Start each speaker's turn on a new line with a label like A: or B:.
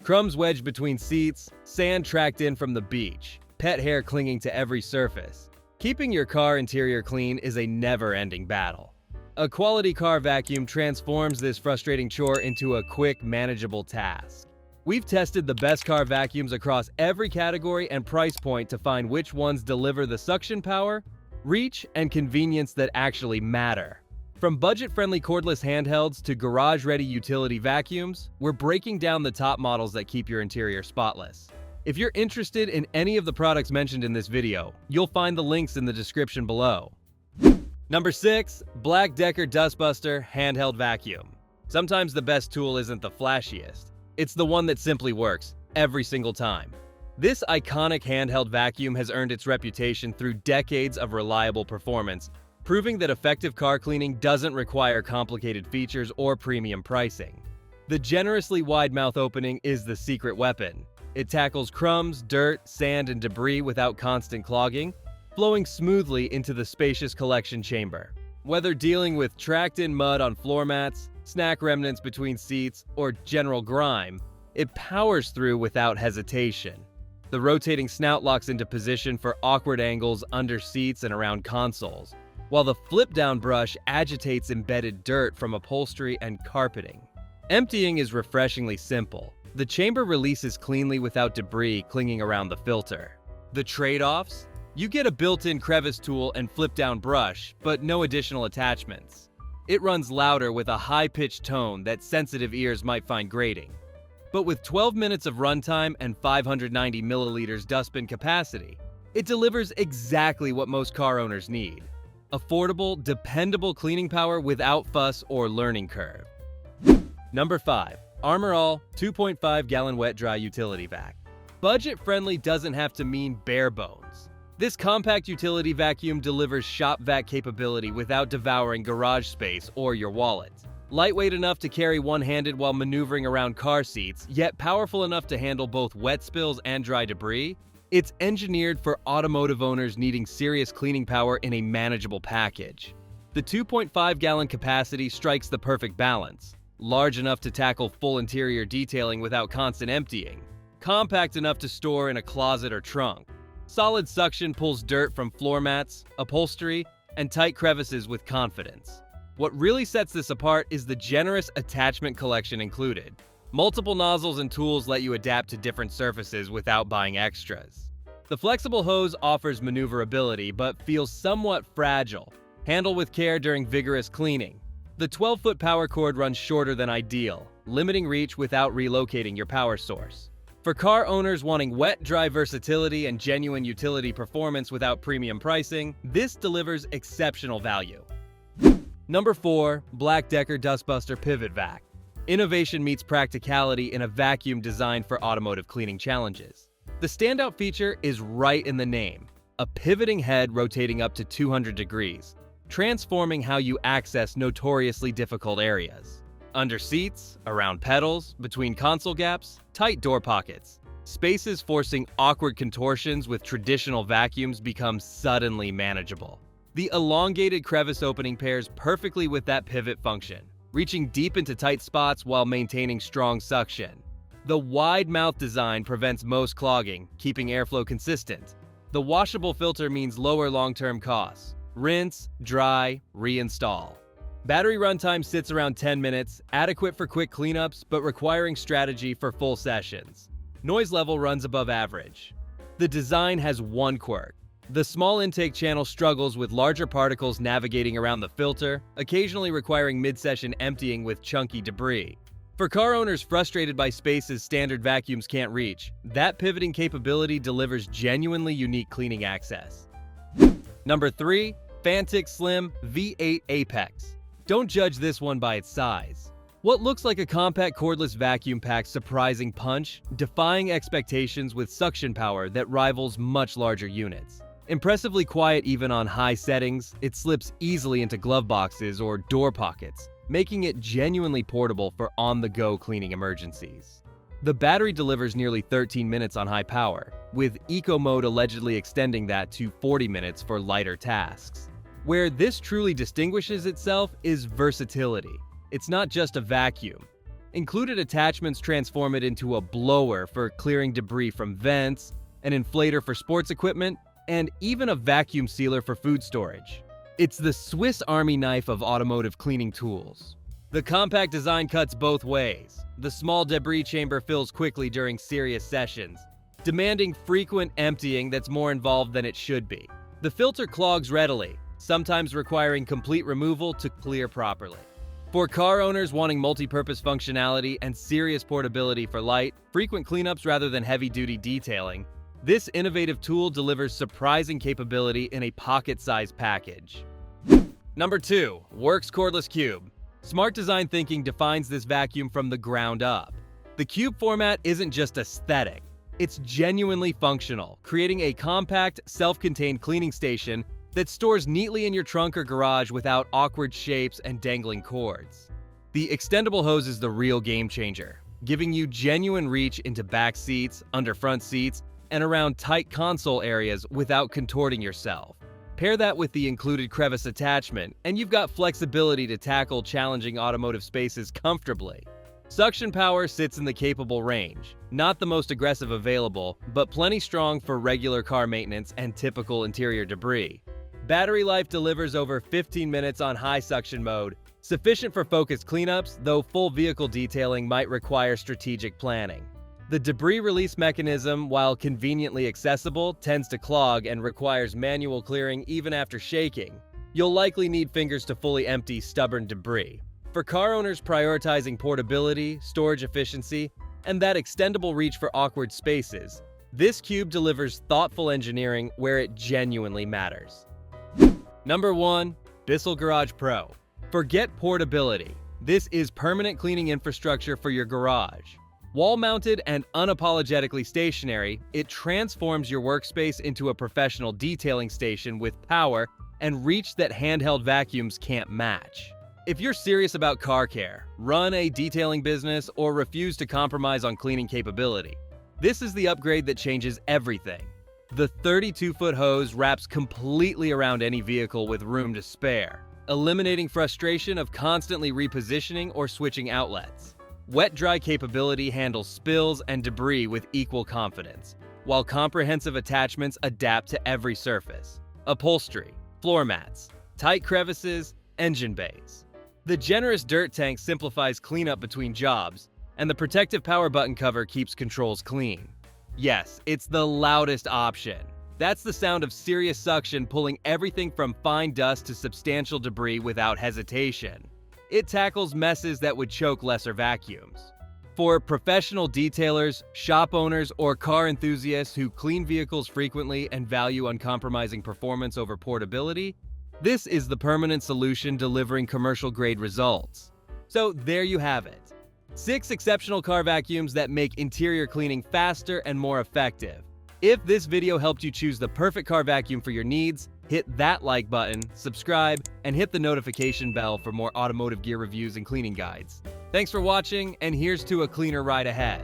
A: Crumbs wedged between seats, sand tracked in from the beach, pet hair clinging to every surface. Keeping your car interior clean is a never-ending battle. A quality car vacuum transforms this frustrating chore into a quick, manageable task. We've tested the best car vacuums across every category and price point to find which ones deliver the suction power, reach, and convenience that actually matter. From budget-friendly cordless handhelds to garage-ready utility vacuums, we're breaking down the top models that keep your interior spotless. If you're interested in any of the products mentioned in this video, you'll find the links in the description below. Number 6. Black Decker Dustbuster Handheld Vacuum. Sometimes the best tool isn't the flashiest. It's the one that simply works, every single time. This iconic handheld vacuum has earned its reputation through decades of reliable performance, proving that effective car cleaning doesn't require complicated features or premium pricing. The generously wide mouth opening is the secret weapon. It tackles crumbs, dirt, sand, and debris without constant clogging, flowing smoothly into the spacious collection chamber. Whether dealing with tracked-in mud on floor mats, snack remnants between seats, or general grime, it powers through without hesitation. The rotating snout locks into position for awkward angles under seats and around consoles, while the flip-down brush agitates embedded dirt from upholstery and carpeting. Emptying is refreshingly simple. The chamber releases cleanly without debris clinging around the filter. The trade-offs? You get a built-in crevice tool and flip-down brush, but no additional attachments. It runs louder with a high-pitched tone that sensitive ears might find grating. But with 12 minutes of runtime and 590 milliliters dustbin capacity, it delivers exactly what most car owners need. Affordable, dependable cleaning power without fuss or learning curve. Number 5. Armor All 2.5-gallon wet-dry utility vac. Budget-friendly doesn't have to mean bare bones. This compact utility vacuum delivers shop vac capability without devouring garage space or your wallet. Lightweight enough to carry one-handed while maneuvering around car seats, yet powerful enough to handle both wet spills and dry debris, it's engineered for automotive owners needing serious cleaning power in a manageable package. The 2.5-gallon capacity strikes the perfect balance. Large enough to tackle full interior detailing without constant emptying. Compact enough to store in a closet or trunk. Solid suction pulls dirt from floor mats, upholstery, and tight crevices with confidence. What really sets this apart is the generous attachment collection included. Multiple nozzles and tools let you adapt to different surfaces without buying extras. The flexible hose offers maneuverability but feels somewhat fragile. Handle with care during vigorous cleaning. The 12-foot power cord runs shorter than ideal, limiting reach without relocating your power source. For car owners wanting wet-dry versatility and genuine utility performance without premium pricing, this delivers exceptional value. Number 4. Black Decker Dustbuster Pivot Vac. Innovation meets practicality in a vacuum designed for automotive cleaning challenges. The standout feature is right in the name, a pivoting head rotating up to 200 degrees, transforming how you access notoriously difficult areas. Under seats, around pedals, between console gaps, tight door pockets. Spaces forcing awkward contortions with traditional vacuums become suddenly manageable. The elongated crevice opening pairs perfectly with that pivot function, reaching deep into tight spots while maintaining strong suction. The wide mouth design prevents most clogging, keeping airflow consistent. The washable filter means lower long-term costs. Rinse, dry, reinstall. Battery runtime sits around 10 minutes, adequate for quick cleanups but requiring strategy for full sessions. Noise level runs above average. The design has one quirk. The small intake channel struggles with larger particles navigating around the filter, occasionally requiring mid-session emptying with chunky debris. For car owners frustrated by spaces standard vacuums can't reach, that pivoting capability delivers genuinely unique cleaning access. Number 3. Fantix Slim V8 Apex. Don't judge this one by its size. What looks like a compact cordless vacuum packs surprising punch, defying expectations with suction power that rivals much larger units. Impressively quiet even on high settings, it slips easily into glove boxes or door pockets, making it genuinely portable for on-the-go cleaning emergencies. The battery delivers nearly 13 minutes on high power, with Eco Mode allegedly extending that to 40 minutes for lighter tasks. Where this truly distinguishes itself is versatility. It's not just a vacuum. Included attachments transform it into a blower for clearing debris from vents, an inflator for sports equipment, and even a vacuum sealer for food storage. It's the Swiss Army knife of automotive cleaning tools. The compact design cuts both ways. The small debris chamber fills quickly during serious sessions, demanding frequent emptying that's more involved than it should be. The filter clogs readily, sometimes requiring complete removal to clear properly. For car owners wanting multi-purpose functionality and serious portability for light, frequent cleanups rather than heavy-duty detailing, this innovative tool delivers surprising capability in a pocket-sized package. Number 2. Works Cordless Cube. Smart design thinking defines this vacuum from the ground up. The cube format isn't just aesthetic, it's genuinely functional, creating a compact, self-contained cleaning station that stores neatly in your trunk or garage without awkward shapes and dangling cords. The extendable hose is the real game changer, giving you genuine reach into back seats, under front seats, and around tight console areas without contorting yourself. Pair that with the included crevice attachment, and you've got flexibility to tackle challenging automotive spaces comfortably. Suction power sits in the capable range, not the most aggressive available, but plenty strong for regular car maintenance and typical interior debris. Battery life delivers over 15 minutes on high suction mode, sufficient for focused cleanups, though full vehicle detailing might require strategic planning. The debris release mechanism, while conveniently accessible, tends to clog and requires manual clearing even after shaking. You'll likely need fingers to fully empty stubborn debris. For car owners prioritizing portability, storage efficiency, and that extendable reach for awkward spaces, this cube delivers thoughtful engineering where it genuinely matters. Number 1. Bissell Garage Pro. Forget portability. This is permanent cleaning infrastructure for your garage. Wall-mounted and unapologetically stationary, it transforms your workspace into a professional detailing station with power and reach that handheld vacuums can't match. If you're serious about car care, run a detailing business, or refuse to compromise on cleaning capability, this is the upgrade that changes everything. The 32-foot hose wraps completely around any vehicle with room to spare, eliminating frustration of constantly repositioning or switching outlets. Wet-dry capability handles spills and debris with equal confidence, while comprehensive attachments adapt to every surface: upholstery, floor mats, tight crevices, engine bays. The generous dirt tank simplifies cleanup between jobs, and the protective power button cover keeps controls clean. Yes, it's the loudest option. That's the sound of serious suction pulling everything from fine dust to substantial debris without hesitation. It tackles messes that would choke lesser vacuums. For professional detailers, shop owners, or car enthusiasts who clean vehicles frequently and value uncompromising performance over portability, this is the permanent solution delivering commercial-grade results. So there you have it. 6 exceptional car vacuums that make interior cleaning faster and more effective. If this video helped you choose the perfect car vacuum for your needs, hit that like button, subscribe, and hit the notification bell for more automotive gear reviews and cleaning guides. Thanks for watching, and here's to a cleaner ride ahead.